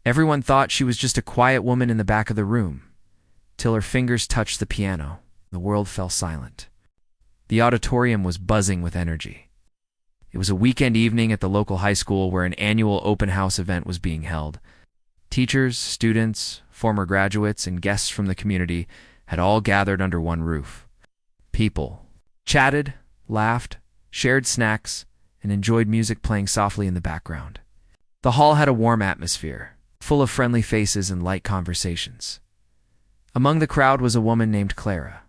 Everyone thought she was just a quiet woman in the back of the room, till her fingers touched the piano. The world fell silent. The auditorium was buzzing with energy. It was a weekend evening at the local high school where an annual open house event was being held. Teachers, students, former graduates, and guests from the community had all gathered under one roof. People chatted, laughed, shared snacks, and enjoyed music playing softly in the background. The hall had a warm atmosphere, full of friendly faces and light conversations. Among the crowd was a woman named Clara.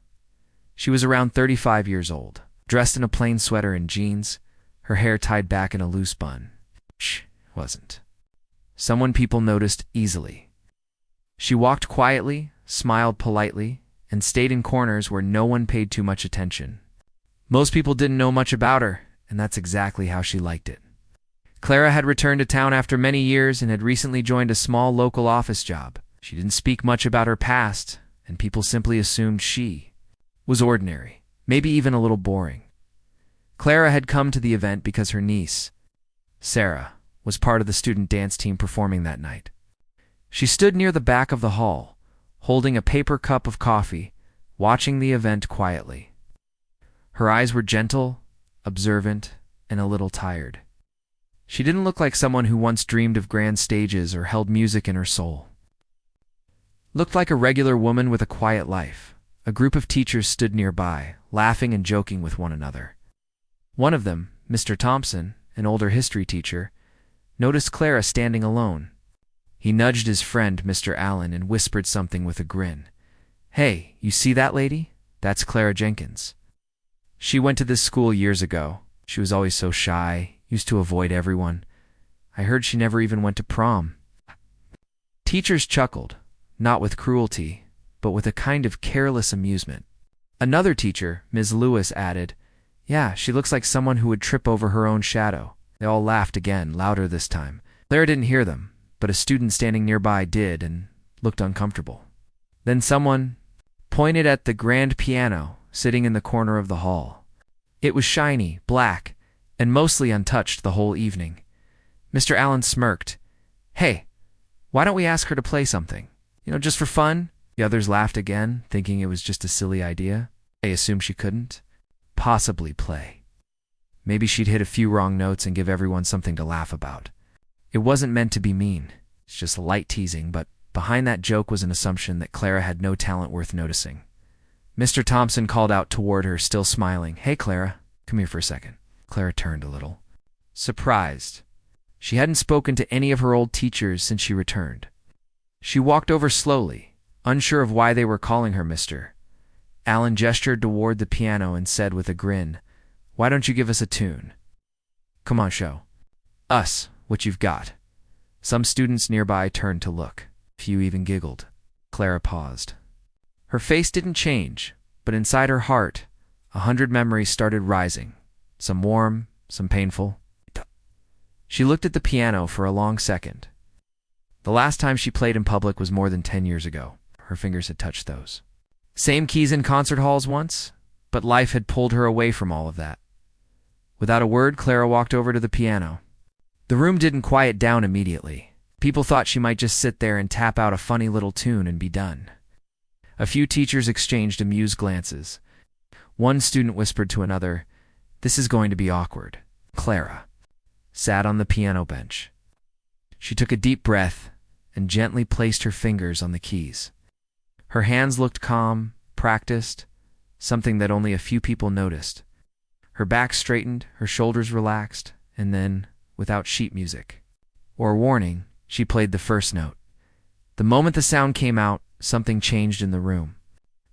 She was around 35 years old, dressed in a plain sweater and jeans, her hair tied back in a loose bun. She wasn't someone people noticed easily. She walked quietly, smiled politely, and stayed in corners where no one paid too much attention. Most people didn't know much about her, and that's exactly how she liked it. Clara had returned to town after many years and had recently joined a small local office job. She didn't speak much about her past, and people simply assumed she was ordinary, maybe even a little boring. Clara had come to the event because her niece, Sarah, was part of the student dance team performing that night. She stood near the back of the hall, holding a paper cup of coffee, watching the event quietly. Her eyes were gentle, observant, and a little tired. She didn't look like someone who once dreamed of grand stages or held music in her soul. Looked like a regular woman with a quiet life. A group of teachers stood nearby, laughing and joking with one another. One of them, Mr. Thompson, an older history teacher, noticed Clara standing alone. He nudged his friend, Mr. Allen, and whispered something with a grin. "Hey, you see that lady? That's Clara Jenkins. She went to this school years ago. She was always so shy, used to avoid everyone. I heard she never even went to prom." Teachers chuckled, not with cruelty, but with a kind of careless amusement. Another teacher, Ms. Lewis, added, "Yeah, she looks like someone who would trip over her own shadow." They all laughed again, louder this time. Clara didn't hear them, but a student standing nearby did and looked uncomfortable. Then someone pointed at the grand piano sitting in the corner of the hall. It was shiny, black, and mostly untouched the whole evening. Mr. Allen smirked. "Hey, why don't we ask her to play something? Just for fun?" The others laughed again, thinking it was just a silly idea. They assumed she couldn't possibly play. Maybe she'd hit a few wrong notes and give everyone something to laugh about. It wasn't meant to be mean. It's just light teasing, but behind that joke was an assumption that Clara had no talent worth noticing. Mr. Thompson called out toward her, still smiling. "Hey, Clara, come here for a second." Clara turned a little, surprised. She hadn't spoken to any of her old teachers since she returned. She walked over slowly, unsure of why they were calling her Mr. Allen gestured toward the piano and said with a grin, "Why don't you give us a tune? Come on, show us what you've got." Some students nearby turned to look. Few even giggled. Clara paused. Her face didn't change, but inside her heart, 100 memories started rising, some warm, some painful. She looked at the piano for a long second. The last time she played in public was more than 10 years ago. Her fingers had touched those same keys in concert halls once, but life had pulled her away from all of that. Without a word, Clara walked over to the piano. The room didn't quiet down immediately. People thought she might just sit there and tap out a funny little tune and be done. A few teachers exchanged amused glances. One student whispered to another, "This is going to be awkward." Clara sat on the piano bench. She took a deep breath and gently placed her fingers on the keys. Her hands looked calm, practiced, something that only a few people noticed. Her back straightened, her shoulders relaxed, and then, without sheet music or warning, she played the first note. The moment the sound came out, something changed in the room.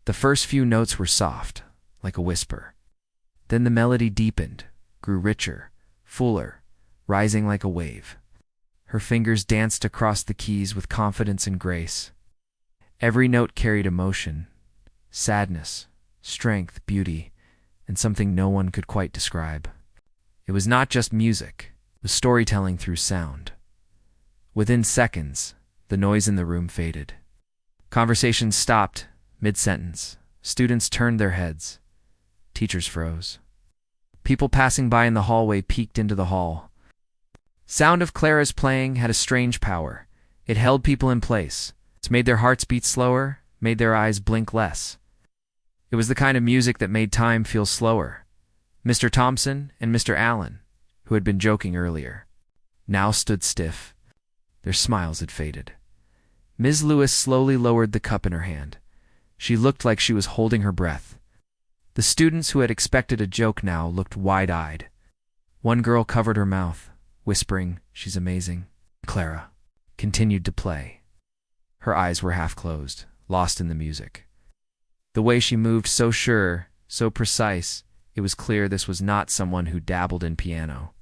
The first few notes were soft, like a whisper. Then the melody deepened, grew richer, fuller, rising like a wave. Her fingers danced across the keys with confidence and grace. Every note carried emotion, sadness, strength, beauty, and something no one could quite describe. It was not just music, it was storytelling through sound. Within seconds, the noise in the room faded. Conversations stopped mid-sentence. Students turned their heads. Teachers froze. People passing by in the hallway peeked into the hall. Sound of Clara's playing had a strange power. It held people in place. It made their hearts beat slower, made their eyes blink less. It was the kind of music that made time feel slower. Mr. Thompson and Mr. Allen, who had been joking earlier, now stood stiff. Their smiles had faded. Ms. Lewis slowly lowered the cup in her hand. She looked like she was holding her breath. The students who had expected a joke now looked wide-eyed. One girl covered her mouth, whispering, "She's amazing." Clara continued to play. Her eyes were half closed, lost in the music. The way she moved, so sure, so precise, it was clear this was not someone who dabbled in piano.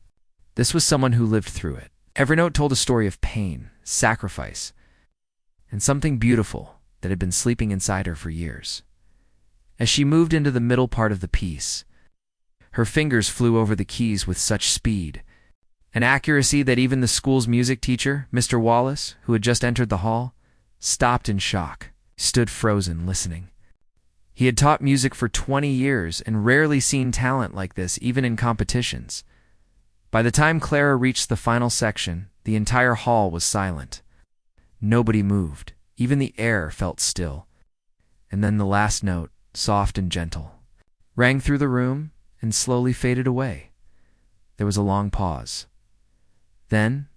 This was someone who lived through it. Every note told a story of pain, sacrifice, and something beautiful that had been sleeping inside her for years. As she moved into the middle part of the piece, her fingers flew over the keys with such speed and accuracy that even the school's music teacher, Mr. Wallace, who had just entered the hall, stopped in shock. He stood frozen, listening. He had taught music for 20 years and rarely seen talent like this, even in competitions. By the time Clara reached the final section, the entire hall was silent. Nobody moved. Even the air felt still. And then the last note, soft and gentle, rang through the room and slowly faded away. There was a long pause. Then,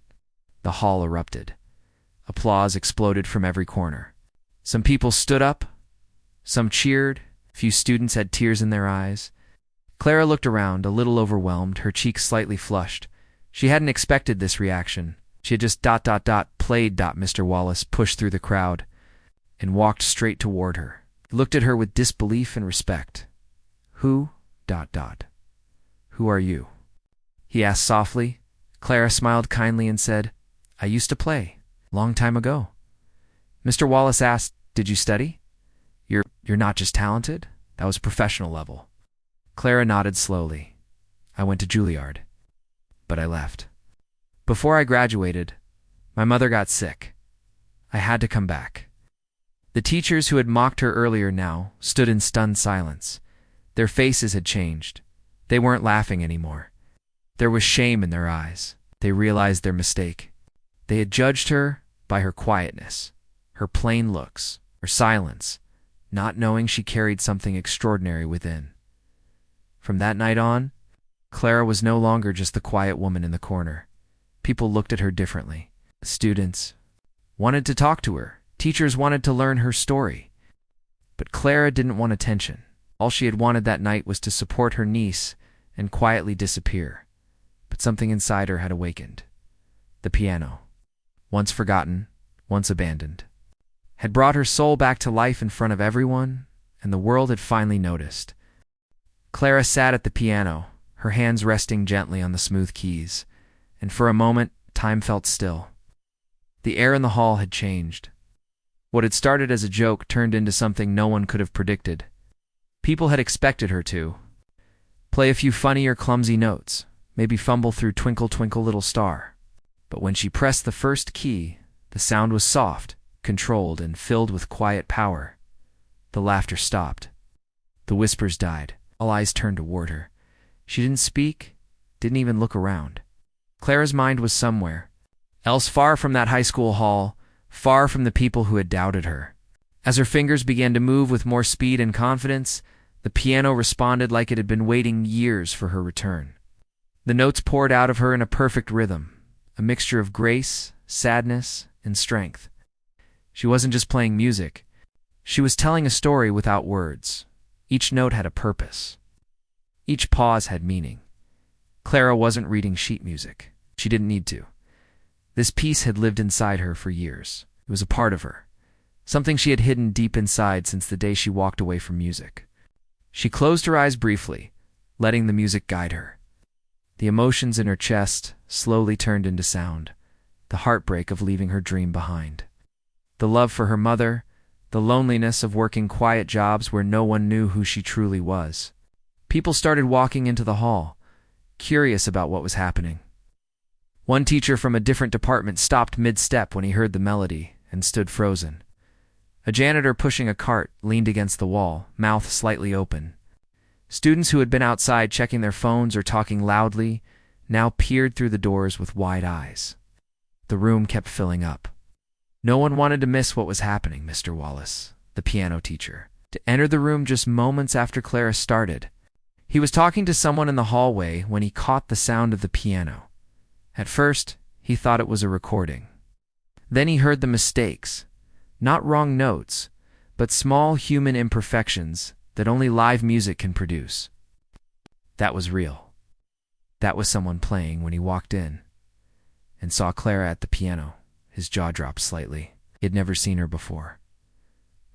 the hall erupted. Applause exploded from every corner. Some people stood up. Some cheered. A few students had tears in their eyes. Clara looked around, a little overwhelmed, her cheeks slightly flushed. She hadn't expected this reaction. She had just played. Mr. Wallace pushed through the crowd and walked straight toward her. He looked at her with disbelief and respect. Who are you? He asked softly. Clara smiled kindly and said, I used to play, long time ago. Mr. Wallace asked, did you study? You're not just talented? That was professional level. Clara nodded slowly. I went to Juilliard, but I left. Before I graduated, my mother got sick. I had to come back. The teachers who had mocked her earlier now stood in stunned silence. Their faces had changed. They weren't laughing anymore. There was shame in their eyes. They realized their mistake. They had judged her by her quietness, her plain looks, her silence, not knowing she carried something extraordinary within. From that night on, Clara was no longer just the quiet woman in the corner. People looked at her differently. Students wanted to talk to her. Teachers wanted to learn her story. But Clara didn't want attention. All she had wanted that night was to support her niece and quietly disappear. But something inside her had awakened. The piano, once forgotten, once abandoned, had brought her soul back to life in front of everyone, and the world had finally noticed. Clara sat at the piano, her hands resting gently on the smooth keys, and for a moment, time felt still. The air in the hall had changed. What had started as a joke turned into something no one could have predicted. People had expected her to play a few funny or clumsy notes, maybe fumble through Twinkle Twinkle Little Star. But when she pressed the first key, the sound was soft, controlled, and filled with quiet power. The laughter stopped. The whispers died. All eyes turned toward her. She didn't speak, didn't even look around. Clara's mind was somewhere else, far from that high school hall, far from the people who had doubted her. As her fingers began to move with more speed and confidence, the piano responded like it had been waiting years for her return. The notes poured out of her in a perfect rhythm, a mixture of grace, sadness, and strength. She wasn't just playing music. She was telling a story without words. Each note had a purpose. Each pause had meaning. Clara wasn't reading sheet music. She didn't need to. This piece had lived inside her for years. It was a part of her, something she had hidden deep inside since the day she walked away from music. She closed her eyes briefly, letting the music guide her. The emotions in her chest slowly turned into sound, the heartbreak of leaving her dream behind. The love for her mother, the loneliness of working quiet jobs where no one knew who she truly was. People started walking into the hall, curious about what was happening. One teacher from a different department stopped mid-step when he heard the melody and stood frozen. A janitor pushing a cart leaned against the wall, mouth slightly open. Students who had been outside checking their phones or talking loudly now peered through the doors with wide eyes. The room kept filling up. No one wanted to miss what was happening, Mr. Wallace, the piano teacher, to enter the room just moments after Clara started. He was talking to someone in the hallway when he caught the sound of the piano. At first, he thought it was a recording. Then he heard the mistakes, not wrong notes, but small human imperfections that only live music can produce. That was real. That was someone playing when he walked in and saw Clara at the piano. His jaw dropped slightly. He had never seen her before.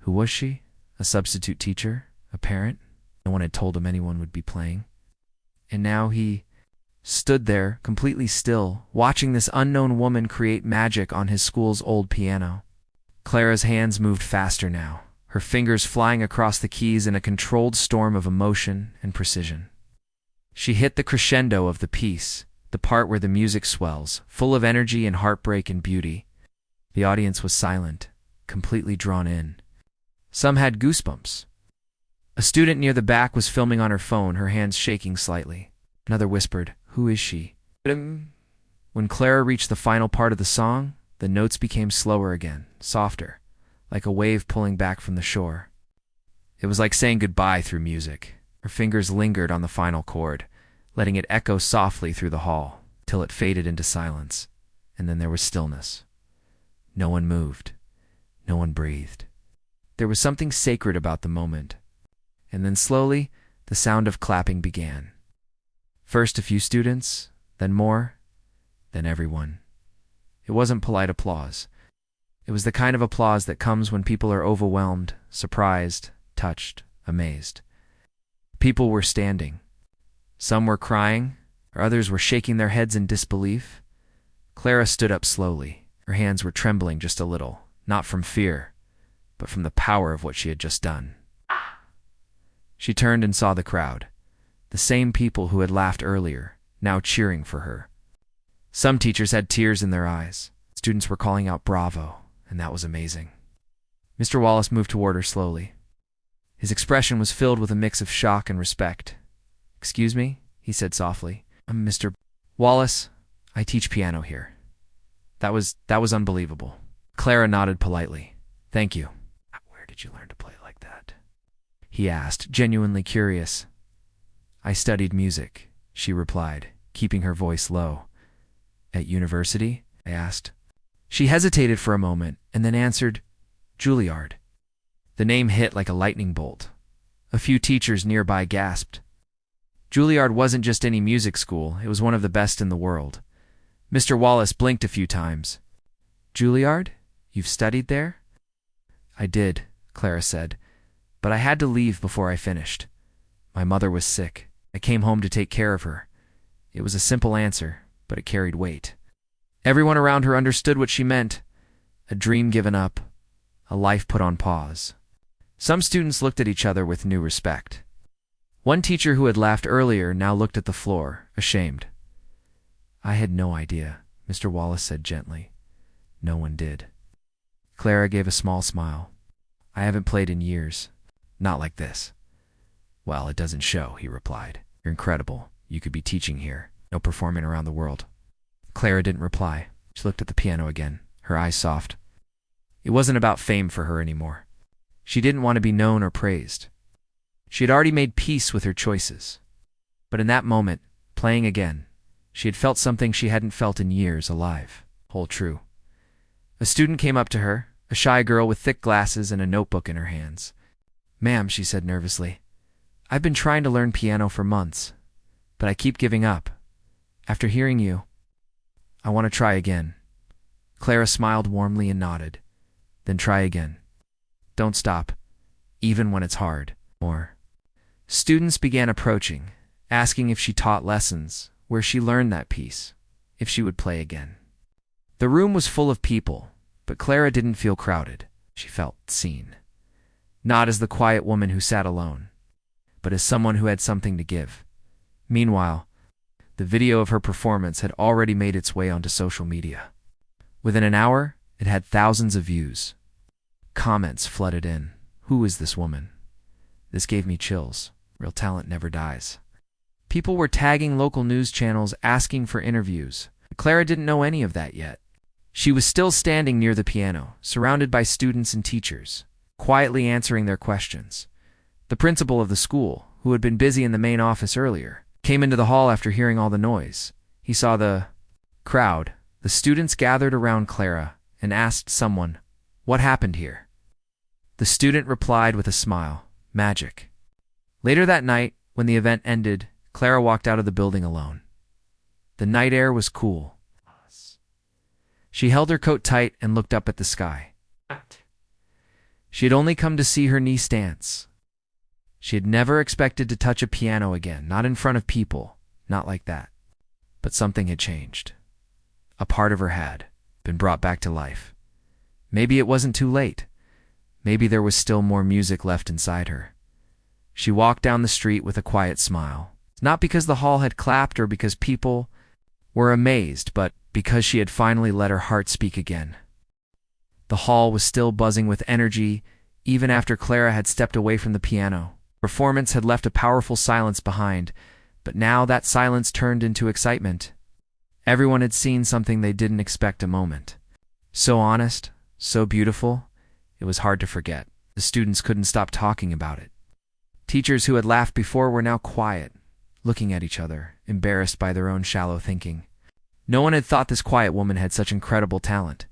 Who was she? A substitute teacher? A parent? No one had told him anyone would be playing. And now he stood there, completely still, watching this unknown woman create magic on his school's old piano. Clara's hands moved faster now, her fingers flying across the keys in a controlled storm of emotion and precision. She hit the crescendo of the piece, the part where the music swells, full of energy and heartbreak and beauty. The audience was silent, completely drawn in. Some had goosebumps. A student near the back was filming on her phone, her hands shaking slightly. Another whispered, "Who is she?" When Clara reached the final part of the song, the notes became slower again, softer, like a wave pulling back from the shore. It was like saying goodbye through music. Her fingers lingered on the final chord, letting it echo softly through the hall, till it faded into silence, and then there was stillness. No one moved. No one breathed. There was something sacred about the moment. And then slowly, the sound of clapping began. First a few students, then more, then everyone. It wasn't polite applause. It was the kind of applause that comes when people are overwhelmed, surprised, touched, amazed. People were standing. Some were crying, or others were shaking their heads in disbelief. Clara stood up slowly. Her hands were trembling just a little, not from fear, but from the power of what she had just done. She turned and saw the crowd, the same people who had laughed earlier, now cheering for her. Some teachers had tears in their eyes. Students were calling out bravo, and that was amazing. Mr. Wallace moved toward her slowly. His expression was filled with a mix of shock and respect. "Excuse me," he said softly. "I'm Mr. Wallace. I teach piano here." That was unbelievable. Clara nodded politely. "Thank you." "Where did you learn to play like that?" he asked, genuinely curious. "I studied music," she replied, keeping her voice low. "At university?" I asked. She hesitated for a moment and then answered, "Juilliard." The name hit like a lightning bolt. A few teachers nearby gasped. Juilliard wasn't just any music school, it was one of the best in the world. Mr. Wallace blinked a few times. "Juilliard? You've studied there?" "I did," Clara said, "but I had to leave before I finished. My mother was sick. I came home to take care of her." It was a simple answer, but it carried weight. Everyone around her understood what she meant. A dream given up, a life put on pause. Some students looked at each other with new respect. One teacher who had laughed earlier now looked at the floor, ashamed. "I had no idea," Mr. Wallace said gently. No one did. Clara gave a small smile. "I haven't played in years. Not like this." "Well, it doesn't show," he replied. "You're incredible. You could be teaching here, no performing around the world." Clara didn't reply. She looked at the piano again, her eyes soft. It wasn't about fame for her anymore. She didn't want to be known or praised. She had already made peace with her choices. But in that moment, playing again, she had felt something she hadn't felt in years alive. Whole true. A student came up to her, a shy girl with thick glasses and a notebook in her hands. "Ma'am," she said nervously, "I've been trying to learn piano for months, but I keep giving up. After hearing you, I want to try again." Clara smiled warmly and nodded. "Then try again. Don't stop, even when it's hard." More. Students began approaching, asking if she taught lessons, where she learned that piece, if she would play again. The room was full of people, but Clara didn't feel crowded. She felt seen. Not as the quiet woman who sat alone, but as someone who had something to give. Meanwhile, the video of her performance had already made its way onto social media. Within an hour, it had thousands of views. Comments flooded in. "Who is this woman? This gave me chills. Real talent never dies." People were tagging local news channels asking for interviews. Clara didn't know any of that yet. She was still standing near the piano, surrounded by students and teachers, quietly answering their questions. The principal of the school, who had been busy in the main office earlier, came into the hall after hearing all the noise. He saw the crowd, the students gathered around Clara, and asked someone, "What happened here?" The student replied with a smile, "Magic." Later that night, when the event ended, Clara walked out of the building alone. The night air was cool. She held her coat tight and looked up at the sky. She had only come to see her niece dance. She had never expected to touch a piano again, not in front of people, not like that. But something had changed. A part of her had been brought back to life. Maybe it wasn't too late. Maybe there was still more music left inside her. She walked down the street with a quiet smile, not because the hall had clapped or because people were amazed, but because she had finally let her heart speak again. The hall was still buzzing with energy, even after Clara had stepped away from the piano. Performance had left a powerful silence behind, but now that silence turned into excitement. Everyone had seen something they didn't expect a moment. So honest, so beautiful, it was hard to forget. The students couldn't stop talking about it. Teachers who had laughed before were now quiet, looking at each other, embarrassed by their own shallow thinking. No one had thought this quiet woman had such incredible talent.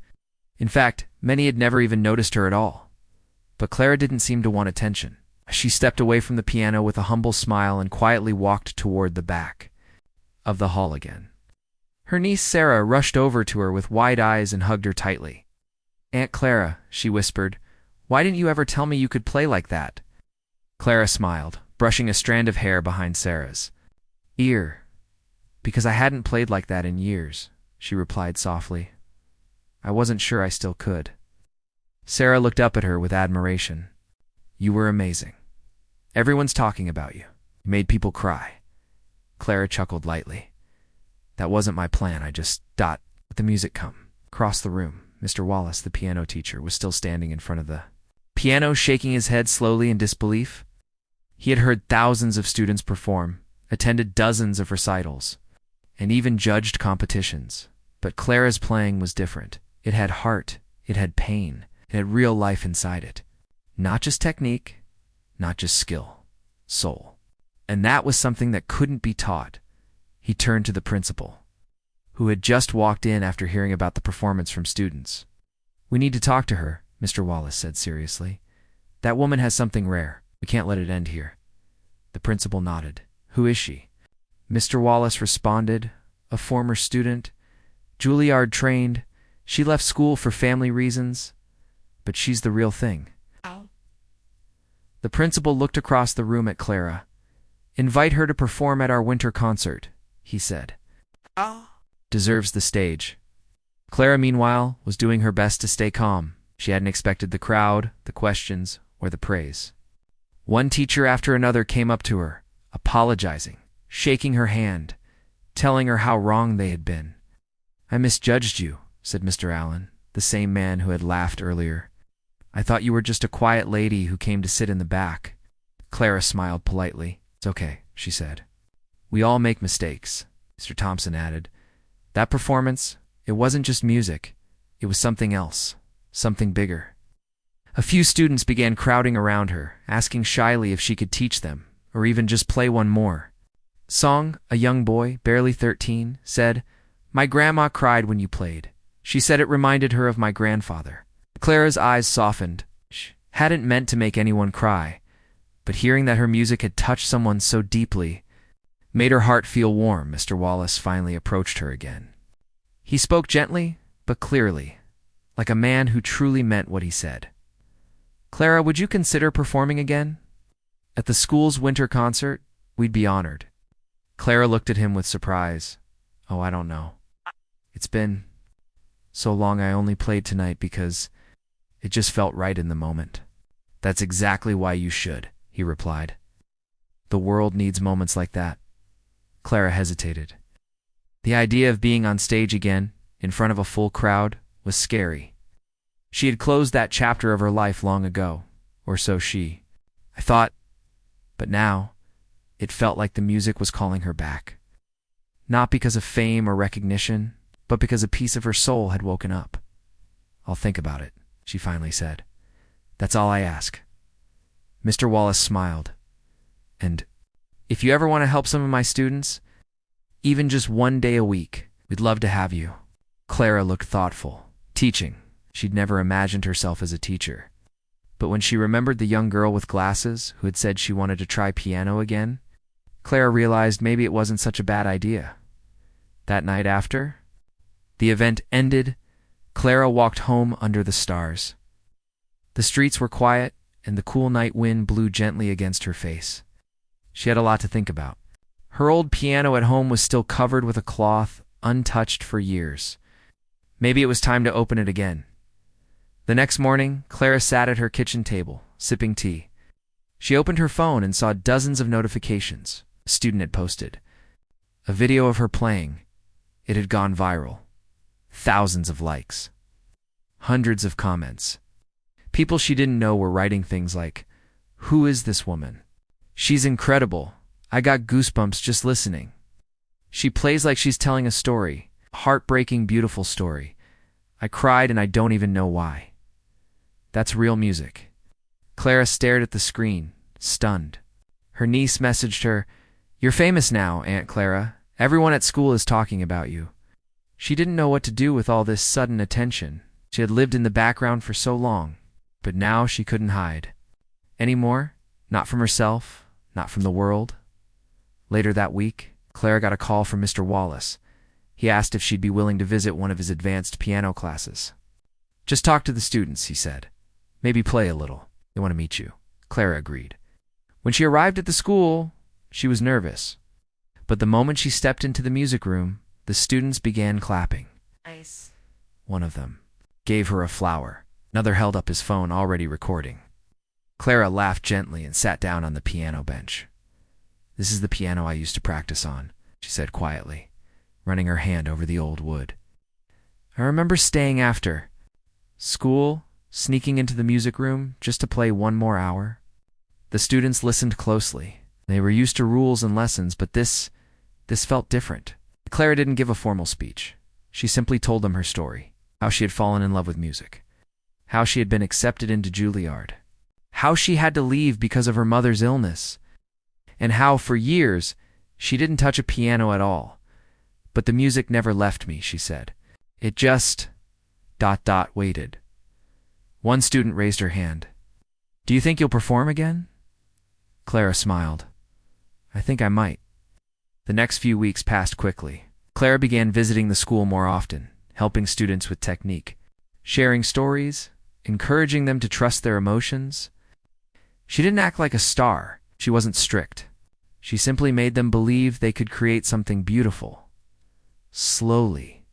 In fact, many had never even noticed her at all. But Clara didn't seem to want attention. She stepped away from the piano with a humble smile and quietly walked toward the back of the hall again. Her niece Sarah rushed over to her with wide eyes and hugged her tightly. "Aunt Clara," she whispered, "why didn't you ever tell me you could play like that?" Clara smiled, brushing a strand of hair behind Sarah's ear. "Because I hadn't played like that in years," she replied softly. "I wasn't sure I still could." Sarah looked up at her with admiration. "You were amazing. Everyone's talking about you. You made people cry." Clara chuckled lightly. "That wasn't my plan. I just let the music come." Across the room, Mr. Wallace, the piano teacher, was still standing in front of the piano, shaking his head slowly in disbelief. He had heard thousands of students perform, attended dozens of recitals, and even judged competitions. But Clara's playing was different. It had heart, it had pain, it had real life inside it. Not just technique, not just skill, soul. And that was something that couldn't be taught. He turned to the principal, who had just walked in after hearing about the performance from students. "We need to talk to her," Mr. Wallace said seriously. "That woman has something rare. We can't let it end here." The principal nodded. "Who is she?" Mr. Wallace responded, "A former student, Juilliard trained. She left school for family reasons, but she's the real thing." The principal looked across the room at Clara. "Invite her to perform at our winter concert," he said. "Deserves the stage." Clara, meanwhile, was doing her best to stay calm. She hadn't expected the crowd, the questions, or the praise. One teacher after another came up to her, apologizing, shaking her hand, telling her how wrong they had been. "I misjudged you," said Mr. Allen, the same man who had laughed earlier. "I thought you were just a quiet lady who came to sit in the back." Clara smiled politely. "It's okay," she said. "We all make mistakes," Mr. Thompson added. "That performance, it wasn't just music. It was something else, something bigger." A few students began crowding around her, asking shyly if she could teach them, or even just play one more. Song, a young boy, barely 13, said, "My grandma cried when you played. She said it reminded her of my grandfather." Clara's eyes softened. She hadn't meant to make anyone cry, but hearing that her music had touched someone so deeply made her heart feel warm. Mr. Wallace finally approached her again. He spoke gently, but clearly, like a man who truly meant what he said. "Clara, would you consider performing again? At the school's winter concert, we'd be honored." Clara looked at him with surprise. "Oh, I don't know. It's been so long. I only played tonight because it just felt right in the moment." "That's exactly why you should," he replied. "The world needs moments like that." Clara hesitated. The idea of being on stage again, in front of a full crowd, was scary. She had closed that chapter of her life long ago, or so she thought. But now, it felt like the music was calling her back. Not because of fame or recognition, but because a piece of her soul had woken up. "I'll think about it," she finally said. "That's all I ask." Mr. Wallace smiled. "And if you ever want to help some of my students, even just one day a week, we'd love to have you." Clara looked thoughtful. Teaching. She'd never imagined herself as a teacher. But when she remembered the young girl with glasses who had said she wanted to try piano again, Clara realized maybe it wasn't such a bad idea. That night after the event ended, Clara walked home under the stars. The streets were quiet, and the cool night wind blew gently against her face. She had a lot to think about. Her old piano at home was still covered with a cloth, untouched for years. Maybe it was time to open it again. The next morning, Clara sat at her kitchen table, sipping tea. She opened her phone and saw dozens of notifications. A student had posted a video of her playing. It had gone viral. Thousands of likes. Hundreds of comments. People she didn't know were writing things like, "Who is this woman? She's incredible. I got goosebumps just listening. She plays like she's telling a story, a heartbreaking, beautiful story. I cried and I don't even know why." That's real music. Clara stared at the screen, stunned. Her niece messaged her, "You're famous now, Aunt Clara. Everyone at school is talking about you." She didn't know what to do with all this sudden attention. She had lived in the background for so long, but now she couldn't hide anymore. Not from herself, not from the world. Later that week, Clara got a call from Mr. Wallace. He asked if she'd be willing to visit one of his advanced piano classes. "Just talk to the students," he said. "Maybe play a little. They want to meet you." Clara agreed. When she arrived at the school, she was nervous. But the moment she stepped into the music room, the students began clapping. Nice. One of them gave her a flower. Another held up his phone, already recording. Clara laughed gently and sat down on the piano bench. "This is the piano I used to practice on," she said quietly, running her hand over the old wood. "I remember staying after school, sneaking into the music room just to play one more hour." The students listened closely. They were used to rules and lessons, but this felt different. Clara didn't give a formal speech. She simply told them her story, how she had fallen in love with music, how she had been accepted into Juilliard, how she had to leave because of her mother's illness, and how, for years, she didn't touch a piano at all. "But the music never left me," she said. "It just... waited." One student raised her hand. "Do you think you'll perform again?" Clara smiled. "I think I might." The next few weeks passed quickly. Clara began visiting the school more often, helping students with technique, sharing stories, encouraging them to trust their emotions. She didn't act like a star. She wasn't strict. She simply made them believe they could create something beautiful. Slowly.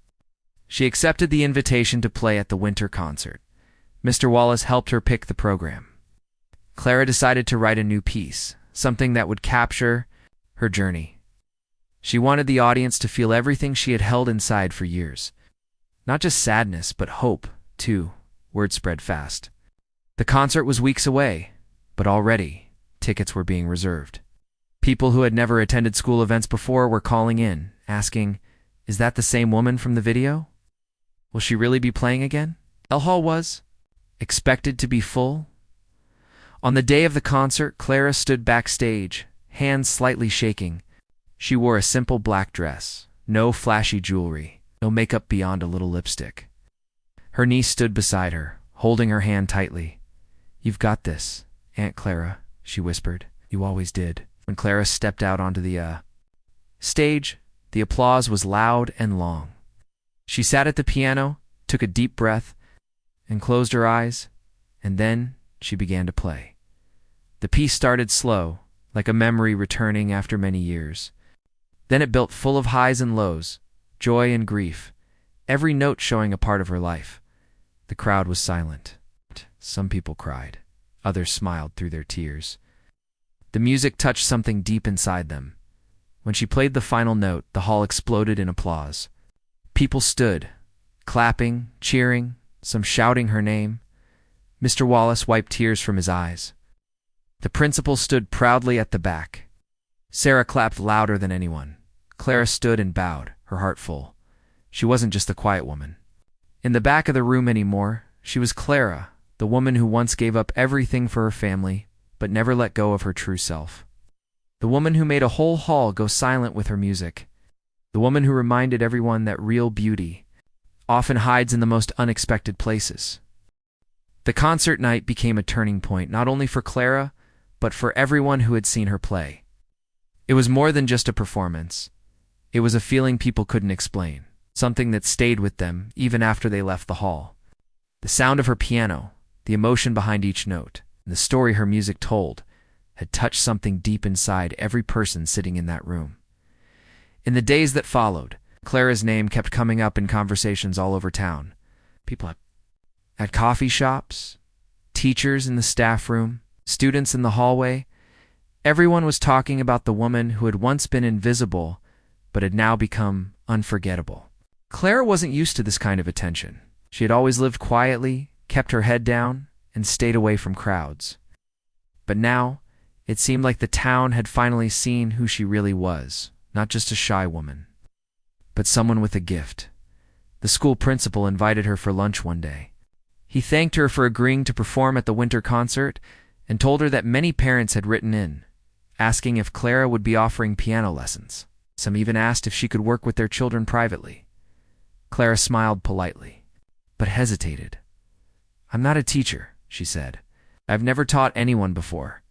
She accepted the invitation to play at the winter concert. Mr. Wallace helped her pick the program. Clara decided to write a new piece, something that would capture her journey. She wanted the audience to feel everything she had held inside for years. Not just sadness, but hope, too. Word spread fast. The concert was weeks away, but already tickets were being reserved. People who had never attended school events before were calling in, asking, "Is that the same woman from the video? Will she really be playing again?" El Hall was expected to be full. On the day of the concert, Clara stood backstage, hands slightly shaking. She wore a simple black dress, no flashy jewelry, no makeup beyond a little lipstick. Her niece stood beside her, holding her hand tightly. "You've got this, Aunt Clara," she whispered. "You always did." When Clara stepped out onto the stage, the applause was loud and long. She sat at the piano, took a deep breath, and closed her eyes, and then she began to play. The piece started slow, like a memory returning after many years. Then it built full of highs and lows, joy and grief, every note showing a part of her life. The crowd was silent. Some people cried. Others smiled through their tears. The music touched something deep inside them. When she played the final note, the hall exploded in applause. People stood, clapping, cheering, some shouting her name. Mr. Wallace wiped tears from his eyes. The principal stood proudly at the back. Sarah clapped louder than anyone. Clara stood and bowed, her heart full. She wasn't just the quiet woman in the back of the room anymore. She was Clara, the woman who once gave up everything for her family, but never let go of her true self. The woman who made a whole hall go silent with her music. The woman who reminded everyone that real beauty often hides in the most unexpected places. The concert night became a turning point, not only for Clara, but for everyone who had seen her play. It was more than just a performance. It was a feeling people couldn't explain, something that stayed with them even after they left the hall. The sound of her piano, the emotion behind each note, and the story her music told had touched something deep inside every person sitting in that room. In the days that followed, Clara's name kept coming up in conversations all over town. People at coffee shops, teachers in the staff room, students in the hallway. Everyone was talking about the woman who had once been invisible but had now become unforgettable. Clara wasn't used to this kind of attention. She had always lived quietly, kept her head down, and stayed away from crowds. But now, it seemed like the town had finally seen who she really was, not just a shy woman, but someone with a gift. The school principal invited her for lunch one day. He thanked her for agreeing to perform at the winter concert and told her that many parents had written in, asking if Clara would be offering piano lessons. Some even asked if she could work with their children privately. Clara smiled politely, but hesitated. "I'm not a teacher," she said. "I've never taught anyone before."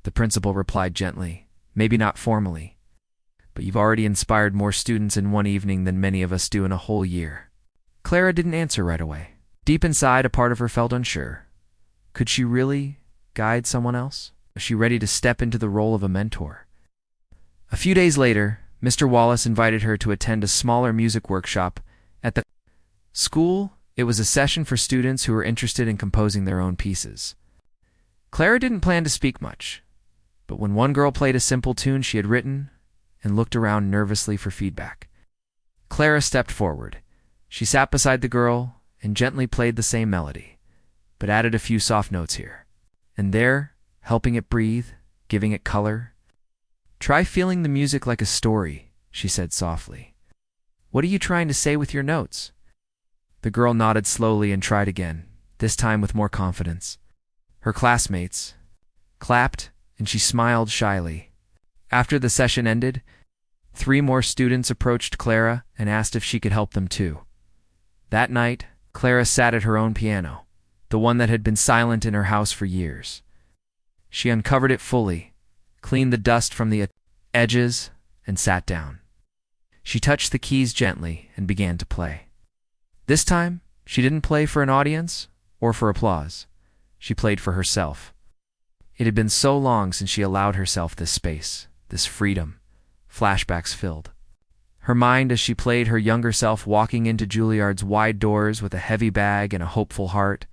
The principal replied gently, "Maybe not formally, but you've already inspired more students in one evening than many of us do in a whole year." Clara didn't answer right away. Deep inside, a part of her felt unsure. Could she really guide someone else? Was she ready to step into the role of a mentor? A few days later, Mr. Wallace invited her to attend a smaller music workshop at the school. It was a session for students who were interested in composing their own pieces. Clara didn't plan to speak much, but when one girl played a simple tune she had written and looked around nervously for feedback, Clara stepped forward. She sat beside the girl and gently played the same melody, but added a few soft notes here and there, helping it breathe, giving it color. "Try feeling the music like a story," she said softly. "What are you trying to say with your notes?" The girl nodded slowly and tried again, this time with more confidence. Her classmates clapped, and she smiled shyly. After the session ended, 3 more students approached Clara and asked if she could help them too. That night, Clara sat at her own piano, the one that had been silent in her house for years. She uncovered it fully, cleaned the dust from the edges, and sat down. She touched the keys gently and began to play. This time, she didn't play for an audience or for applause. She played for herself. It had been so long since she allowed herself this space, this freedom, flashbacks filled. Her mind, as she played her younger self walking into Juilliard's wide doors with a heavy bag and a hopeful heart.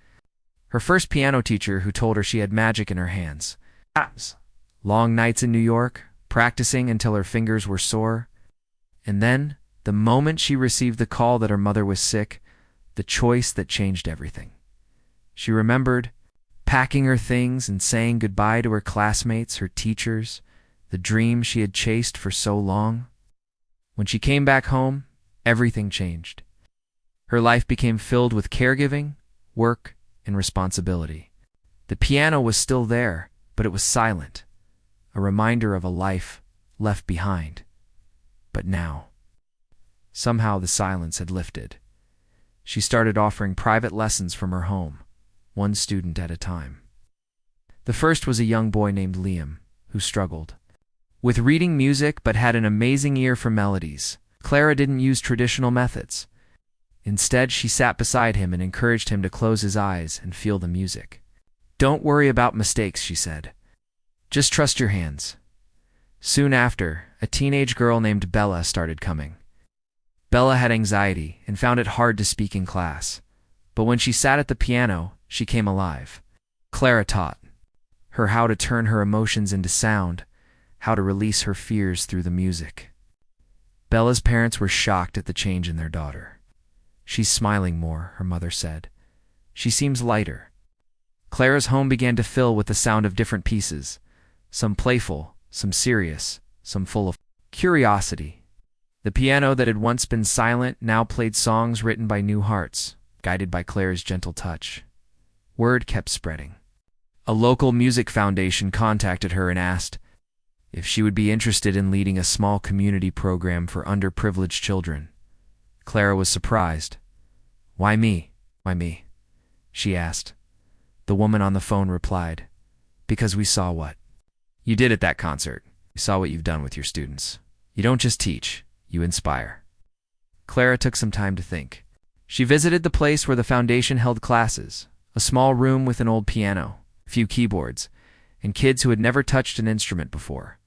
Her first piano teacher who told her she had magic in her hands. Long nights in New York, practicing until her fingers were sore. And then, the moment she received the call that her mother was sick, the choice that changed everything. She remembered packing her things and saying goodbye to her classmates, her teachers, the dream she had chased for so long. When she came back home, everything changed. Her life became filled with caregiving, work, and responsibility. The piano was still there, but it was silent, a reminder of a life left behind. But now, somehow the silence had lifted. She started offering private lessons from her home, one student at a time. The first was a young boy named Liam, who struggled with reading music but had an amazing ear for melodies. Clara didn't use traditional methods. Instead, she sat beside him and encouraged him to close his eyes and feel the music. "Don't worry about mistakes," she said. "Just trust your hands." Soon after, a teenage girl named Bella started coming. Bella had anxiety and found it hard to speak in class, but when she sat at the piano, she came alive. Clara taught her how to turn her emotions into sound, how to release her fears through the music. Bella's parents were shocked at the change in their daughter. "She's smiling more," her mother said. "She seems lighter." Clara's home began to fill with the sound of different pieces, some playful, some serious, some full of curiosity. The piano that had once been silent now played songs written by new hearts, guided by Clara's gentle touch. Word kept spreading. A local music foundation contacted her and asked if she would be interested in leading a small community program for underprivileged children. Clara was surprised. "Why me? Why me?" she asked. The woman on the phone replied, "Because we saw what you did at that concert. We saw what you've done with your students. You don't just teach, you inspire." Clara took some time to think. She visited the place where the foundation held classes, a small room with an old piano, a few keyboards, and kids who had never touched an instrument before.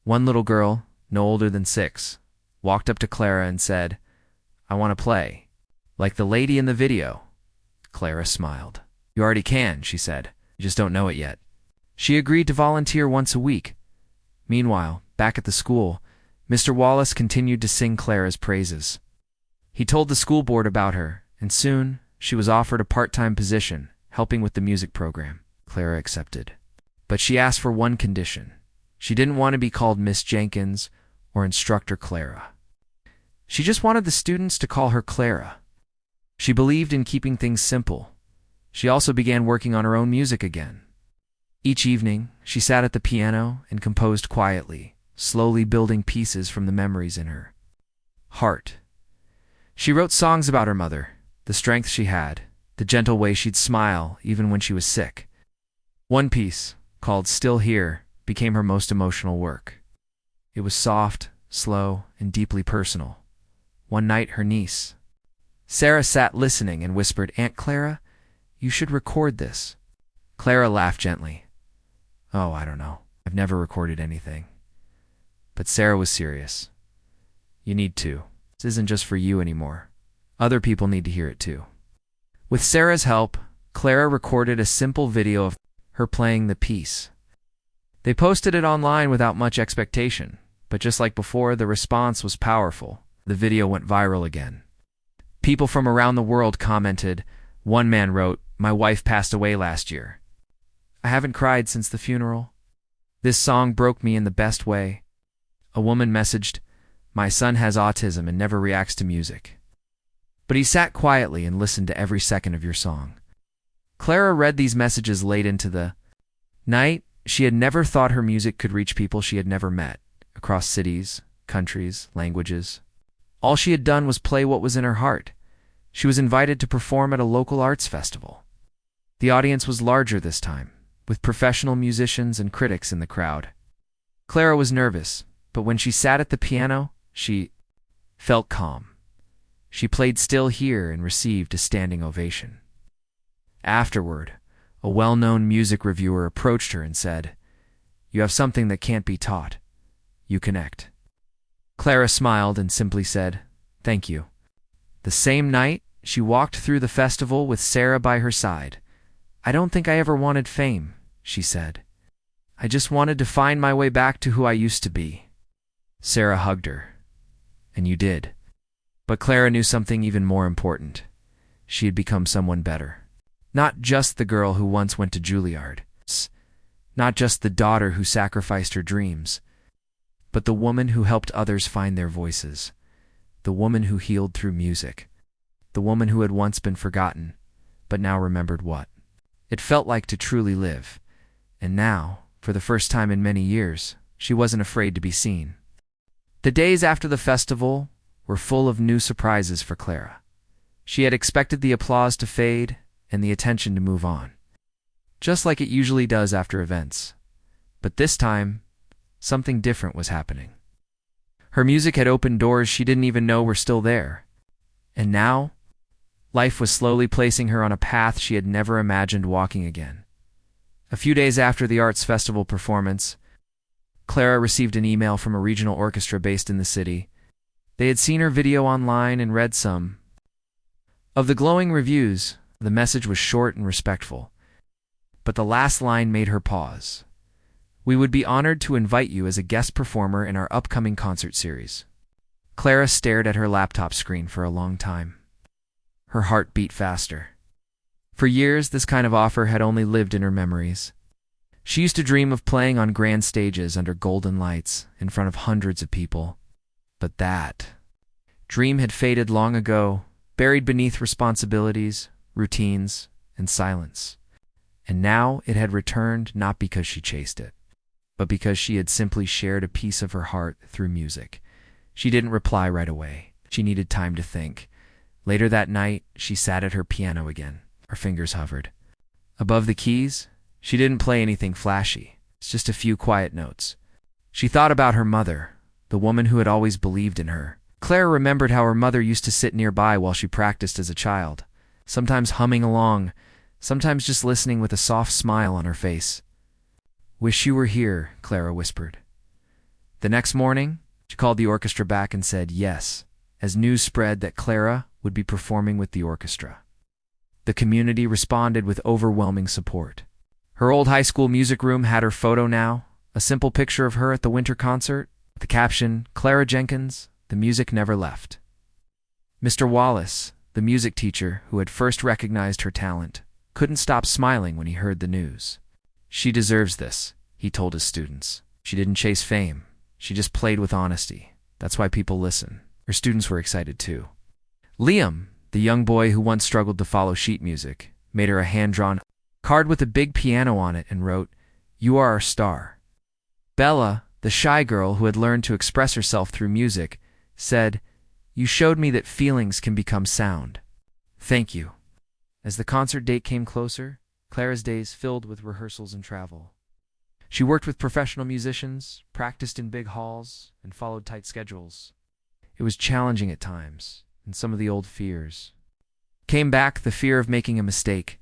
One little girl, no older than 6, walked up to Clara and said, "I want to play, like the lady in the video." Clara smiled. "You already can," she said. "You just don't know it yet." She agreed to volunteer once a week. Meanwhile, back at the school, Mr. Wallace continued to sing Clara's praises. He told the school board about her, and soon she was offered a part-time position, helping with the music program. Clara accepted. But she asked for one condition. She didn't want to be called Miss Jenkins or Instructor Clara. She just wanted the students to call her Clara. She believed in keeping things simple. She also began working on her own music again. Each evening, she sat at the piano and composed quietly, slowly building pieces from the memories in her heart. She wrote songs about her mother, the strength she had, the gentle way she'd smile even when she was sick. One piece, called "Still Here," became her most emotional work. It was soft, slow, and deeply personal. One night, her niece, Sarah, sat listening and whispered, "Aunt Clara, you should record this." Clara laughed gently. "Oh, I don't know. I've never recorded anything." But Sarah was serious. "You need to. This isn't just for you anymore. Other people need to hear it too." With Sarah's help, Clara recorded a simple video of her playing the piece. They posted it online without much expectation, but just like before, the response was powerful. The video went viral again. People from around the world commented. One man wrote, "My wife passed away last year. I haven't cried since the funeral. This song broke me in the best way." A woman messaged, "My son has autism and never reacts to music. But he sat quietly and listened to every second of your song." Clara read these messages late into the night. She had never thought her music could reach people she had never met, across cities, countries, languages. All she had done was play what was in her heart. She was invited to perform at a local arts festival. The audience was larger this time, with professional musicians and critics in the crowd. Clara was nervous, but when she sat at the piano, she felt calm. She played "Still Here" and received a standing ovation. Afterward, a well-known music reviewer approached her and said, "You have something that can't be taught. You connect." Clara smiled and simply said, "Thank you." The same night, she walked through the festival with Sarah by her side. "I don't think I ever wanted fame," she said. "I just wanted to find my way back to who I used to be." Sarah hugged her. "And you did." But Clara knew something even more important. She had become someone better. Not just the girl who once went to Juilliard. Not just the daughter who sacrificed her dreams. But the woman who helped others find their voices. The woman who healed through music. The woman who had once been forgotten, but now remembered what it felt like to truly live. And now, for the first time in many years, she wasn't afraid to be seen. The days after the festival were full of new surprises for Clara. She had expected the applause to fade and the attention to move on, just like it usually does after events. But this time, something different was happening. Her music had opened doors she didn't even know were still there. And now, life was slowly placing her on a path she had never imagined walking again. A few days after the arts festival performance, Clara received an email from a regional orchestra based in the city. They had seen her video online and read some of the glowing reviews. The message was short and respectful, but the last line made her pause. "We would be honored to invite you as a guest performer in our upcoming concert series." Clara stared at her laptop screen for a long time. Her heart beat faster. For years, this kind of offer had only lived in her memories. She used to dream of playing on grand stages under golden lights in front of hundreds of people. But that dream had faded long ago, buried beneath responsibilities, routines, and silence. And now it had returned not because she chased it, but because she had simply shared a piece of her heart through music. She didn't reply right away. She needed time to think. Later that night, she sat at her piano again. Her fingers hovered. Above the keys, she didn't play anything flashy. It's just a few quiet notes. She thought about her mother, the woman who had always believed in her. Clara remembered how her mother used to sit nearby while she practiced as a child, sometimes humming along, sometimes just listening with a soft smile on her face. "Wish you were here," Clara whispered. The next morning, she called the orchestra back and said yes, as news spread that Clara would be performing with the orchestra. The community responded with overwhelming support. Her old high school music room had her photo now, a simple picture of her at the winter concert, with the caption, "Clara Jenkins, the music never left." Mr. Wallace, the music teacher who had first recognized her talent, couldn't stop smiling when he heard the news. "She deserves this," he told his students. "She didn't chase fame. She just played with honesty. That's why people listen." Her students were excited too. Liam, the young boy who once struggled to follow sheet music, made her a hand-drawn card with a big piano on it and wrote, "You are our star." Bella, the shy girl who had learned to express herself through music, said, "You showed me that feelings can become sound. Thank you." As the concert date came closer, Clara's days filled with rehearsals and travel. She worked with professional musicians, practiced in big halls, and followed tight schedules. It was challenging at times, and some of the old fears came back: the fear of making a mistake,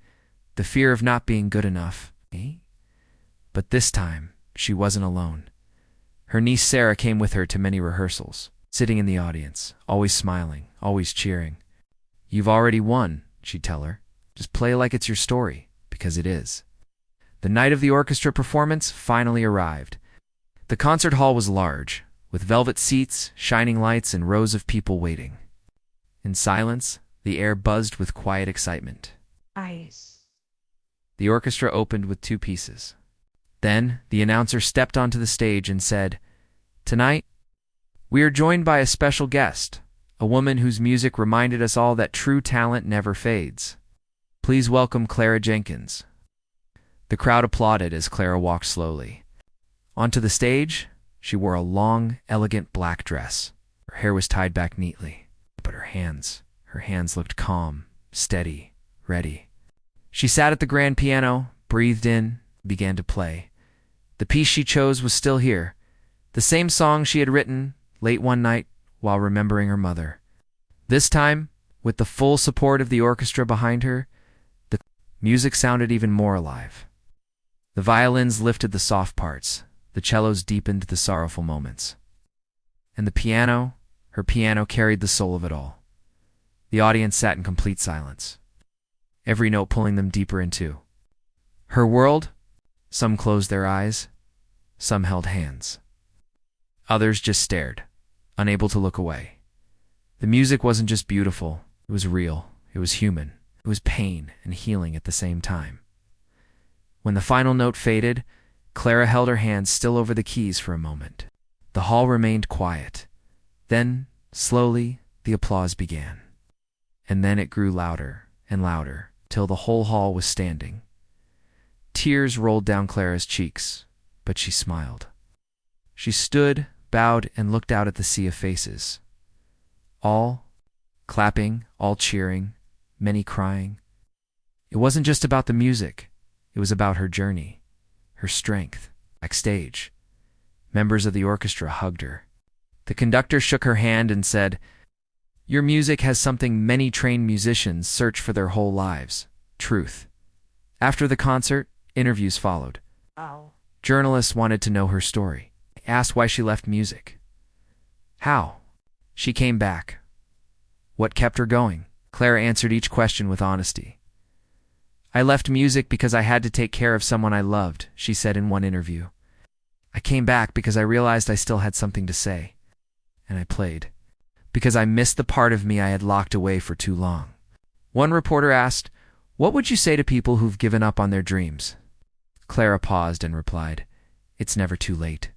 the fear of not being good enough. But this time, she wasn't alone. Her niece Sarah came with her to many rehearsals, sitting in the audience, always smiling, always cheering. "You've already won," she'd tell her. "Just play like it's your story, because it is." The night of the orchestra performance finally arrived. The concert hall was large, with velvet seats, shining lights, and rows of people waiting. In silence, the air buzzed with quiet excitement. Ice. The orchestra opened with two pieces. Then, the announcer stepped onto the stage and said, "Tonight, we are joined by a special guest, a woman whose music reminded us all that true talent never fades. Please welcome Clara Jenkins." The crowd applauded as Clara walked slowly. Onto the stage, she wore a long, elegant black dress. Her hair was tied back neatly, but her hands looked calm, steady, ready. She sat at the grand piano, breathed in, began to play. The piece she chose was still here, the same song she had written late one night while remembering her mother. This time, with the full support of the orchestra behind her, the music sounded even more alive. The violins lifted the soft parts, the cellos deepened the sorrowful moments. And the piano, her piano, carried the soul of it all. The audience sat in complete silence, every note pulling them deeper into her world. Some closed their eyes, some held hands. Others just stared, unable to look away. The music wasn't just beautiful, it was real, it was human, it was pain and healing at the same time. When the final note faded, Clara held her hands still over the keys for a moment. The hall remained quiet. Then, slowly, the applause began. And then it grew louder and louder, till the whole hall was standing. Tears rolled down Clara's cheeks, but she smiled. She stood, bowed, and looked out at the sea of faces. All clapping, all cheering, many crying. It wasn't just about the music. It was about her journey, her strength. Backstage, members of the orchestra hugged her. The conductor shook her hand and said, "Your music has something many trained musicians search for their whole lives: truth." After the concert, interviews followed. Oh. Journalists wanted to know her story. They asked why she left music. How she came back. What kept her going? Clara answered each question with honesty. "I left music because I had to take care of someone I loved," she said in one interview. "I came back because I realized I still had something to say. And I played. Because I missed the part of me I had locked away for too long." One reporter asked, "What would you say to people who've given up on their dreams?" Clara paused and replied, "It's never too late.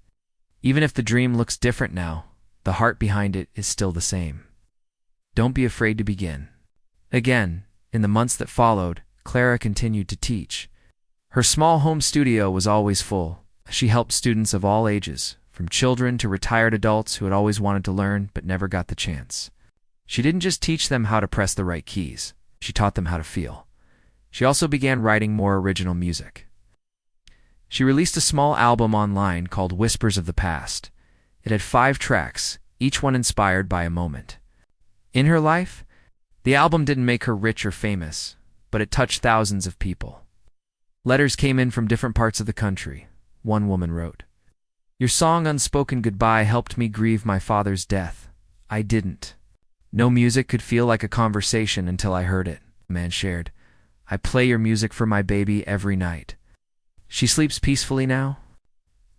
Even if the dream looks different now, the heart behind it is still the same." Don't be afraid to begin. Again, in the months that followed, Clara continued to teach. Her small home studio was always full. She helped students of all ages, from children to retired adults who had always wanted to learn but never got the chance. She didn't just teach them how to press the right keys. She taught them how to feel. She also began writing more original music. She released a small album online called Whispers of the Past. It had 5 tracks, each one inspired by a moment. In her life, the album didn't make her rich or famous, but it touched thousands of people. Letters came in from different parts of the country. One woman wrote, "Your song Unspoken Goodbye helped me grieve my father's death. I didn't. No music could feel like a conversation until I heard it," a man shared. "I play your music for my baby every night. She sleeps peacefully now."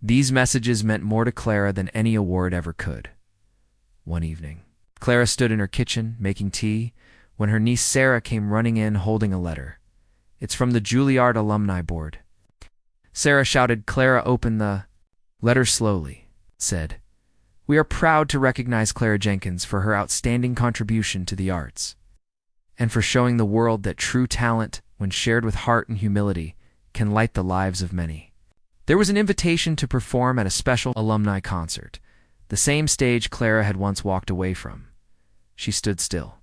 These messages meant more to Clara than any award ever could. One evening, Clara stood in her kitchen making tea when her niece Sarah came running in holding a letter. "It's from the Juilliard Alumni Board." Sarah shouted. Clara opened the letter slowly, said, "We are proud to recognize Clara Jenkins for her outstanding contribution to the arts, and for showing the world that true talent, when shared with heart and humility, can light the lives of many." There was an invitation to perform at a special alumni concert, the same stage Clara had once walked away from. She stood still,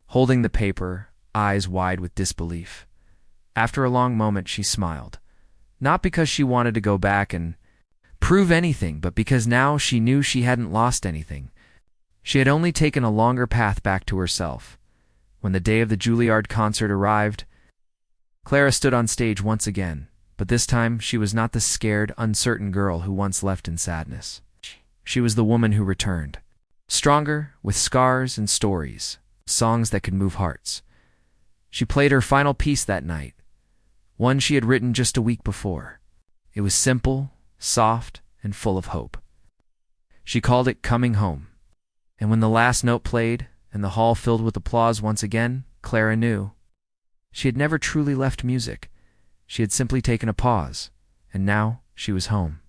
holding the paper, eyes wide with disbelief. After a long moment, she smiled, not because she wanted to go back and prove anything, but because now she knew she hadn't lost anything. She had only taken a longer path back to herself. When the day of the Juilliard concert arrived, Clara stood on stage once again, but this time she was not the scared, uncertain girl who once left in sadness. She was the woman who returned, stronger, with scars and stories, songs that could move hearts. She played her final piece that night, one she had written just a week before. It was simple, soft, and full of hope. She called it "Coming Home." And when the last note played, and the hall filled with applause once again, Clara knew. She had never truly left music. She had simply taken a pause, and now she was home.